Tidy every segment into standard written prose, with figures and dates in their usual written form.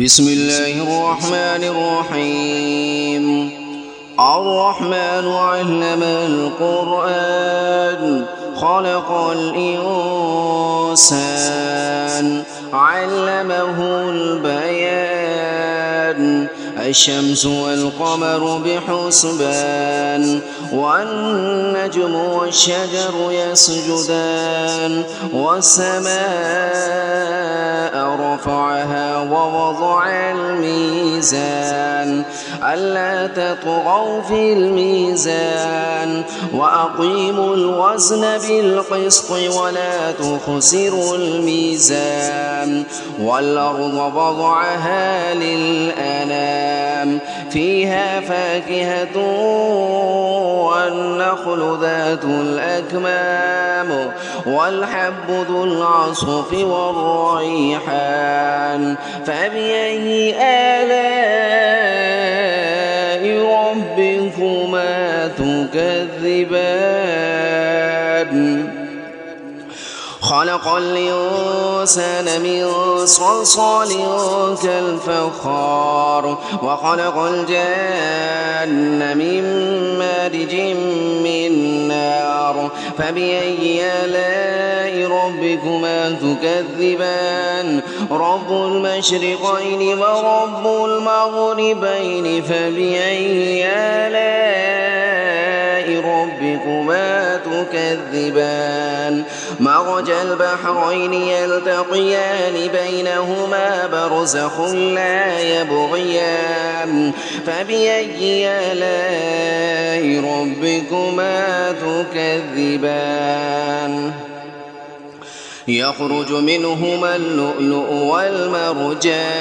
بسم الله الرحمن الرحيم. الرحمن علم القرآن خلق الإنسان علمه البيان الشمس والقمر بحسبان والنجم والشجر يسجدان والسماء رفعها ووضع الميزان ألا تطغوا في الميزان وأقيموا الوزن بالقسط ولا تخسروا الميزان والأرض وضعها للأنام فيها فاكهة والنخل ذات الأكمام والحب ذو العصف والريحان فبأي آلاء ربكما تكذبان خلق الإنسان من صلصال كالفخار وخلق الجان من مارج من نار فبأي آلاء ربكما تكذبان رب المشرقين ورب المغربين فبأي آلاء ربكما تكذبان مرج البحرين يلتقيان بينهما برزخ لا يبغيان فبأي آلاء ربكما تكذبان يخرج منهما اللؤلؤ والمرجان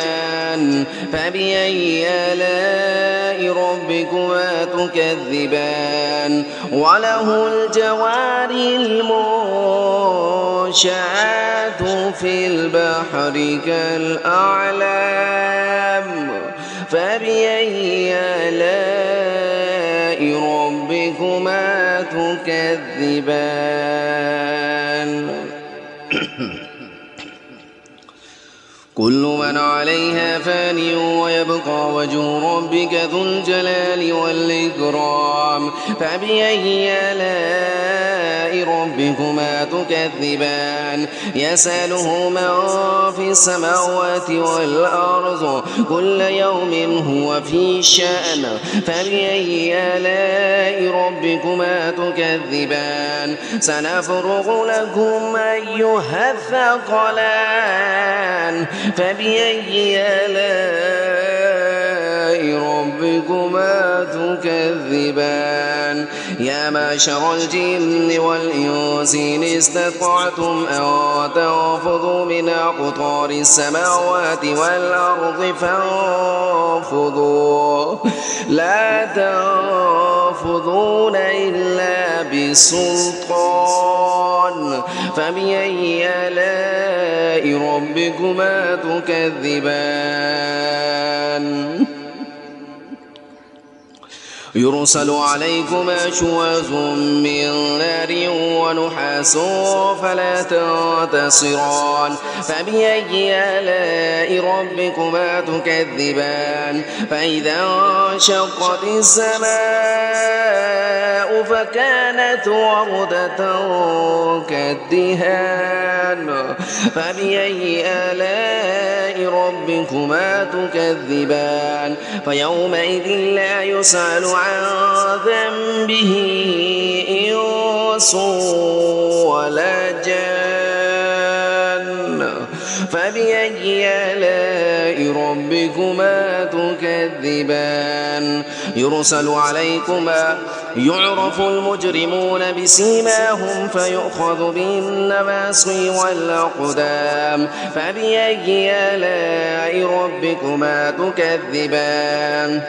فبأي آلاء ربكما تكذبان وله الجوار المنشآت في البحر كالأعلام فبأي آلاء ربكما تكذبان كل من عليها فان ويبقى وجه ربك ذو الجلال والإكرام فبأي آلاء ربكما تكذبان يسأله من في السماوات والأرض كل يوم هو في شأن فبأي آلاء ربكما تكذبان سنفرغ لكم أيها الثقلان فبأي آلاء ربكما تكذبان يا معشر الجن والإنس إن استطعتم أن تنفذوا من أقطار السماوات والأرض فانفذوا لا تنفذون إلا بسلطان فبأي آلاء ربكما تكذبان يرسل عليكما شواظ من نار ونحاس فلا تنتصران فبأي آلاء ربكما تكذبان فإذا انشقت السماء فكانت وردة كالدهان فبأي آلاء ربكما تكذبان فيومئذ لا يسأل عن ذنبه إنس ولا جان فبأي آلاء ربكما تكذبان يرسل عليكما يعرف المجرمون بسيماهم فيؤخذ بالنواصي والأقدام فبأي آلاء ربكما تكذبان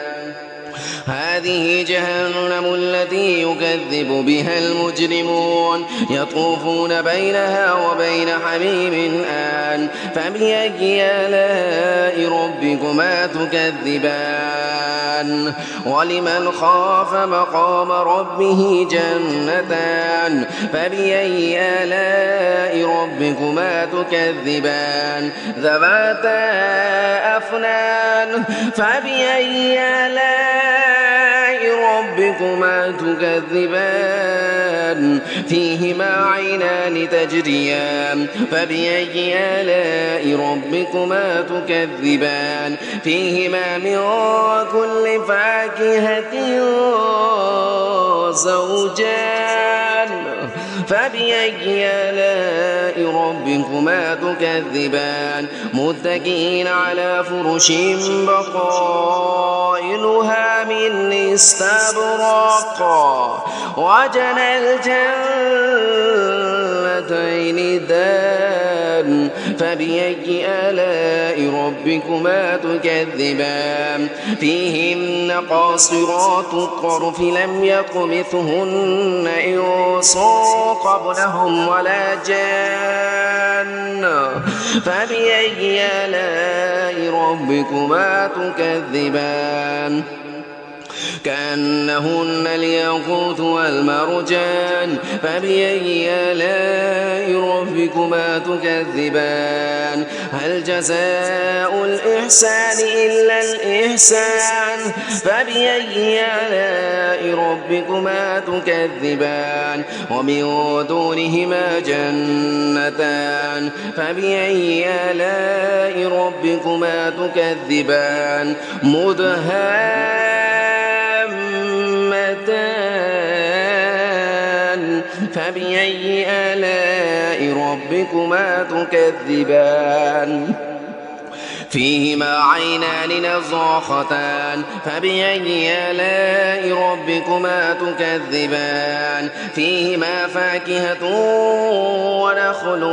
هذه جهنم التي يكذب بها المجرمون يطوفون بينها وبين حميم آن فبأي آلاء ربكما تكذبان ولمن خاف مقام ربه جنتان فبأي آلاء ربكما تكذبان ذواتا أفنان فبأي آلاء ربكما تكذبان فيهما عينان تجريان فبأي آلاء ربكما تكذبان فيهما من كل فاكهة زوجان فبأي آلاء ربكما تكذبان متكئين على فرش بطائنها من استبرق وجنى الجنتين دان فبأي آلاء ربكما تكذبان فيهن قاصرات الطرف لم يطمثهن إنس قبلهم ولا جان فبأي آلاء ربكما تكذبان كأنهن الياقوت والمرجان فبأي آلاء ربكما تكذبان هل جزاء الإحسان إلا الإحسان فبأي آلاء ربكما تكذبان ومن دونهما جنتان فبأي آلاء ربكما تكذبان فبأي آلاء ربكما تكذبان فيهما عينان نضاختان فبأي آلاء ربكما تكذبان فيهما فاكهة ونخل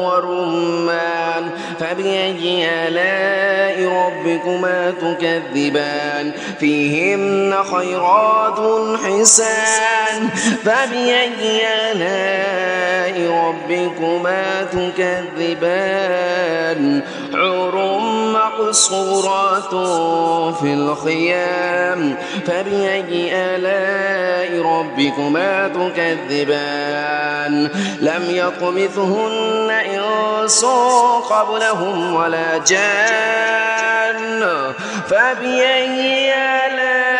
ورمان فبأي آلاء ربكما تكذبان فيهن خيرات حسان فبأي آلاء ربكما تكذبان حور مقصورات في الخيام فبأي آلاء ربكما تكذبان لم يطمثهن إنس قبلهم ولا جان فبأي آلاء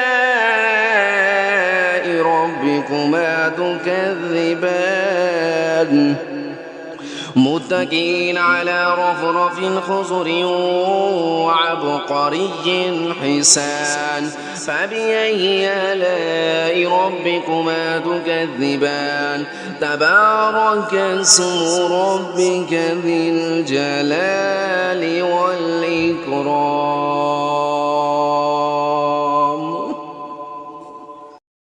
ربكما تكذبان متكئين على رفرف خضر وعبقري حسان فبأي آلاء ربكما تكذبان تبارك اسم ربك ذي الجلال والإكرام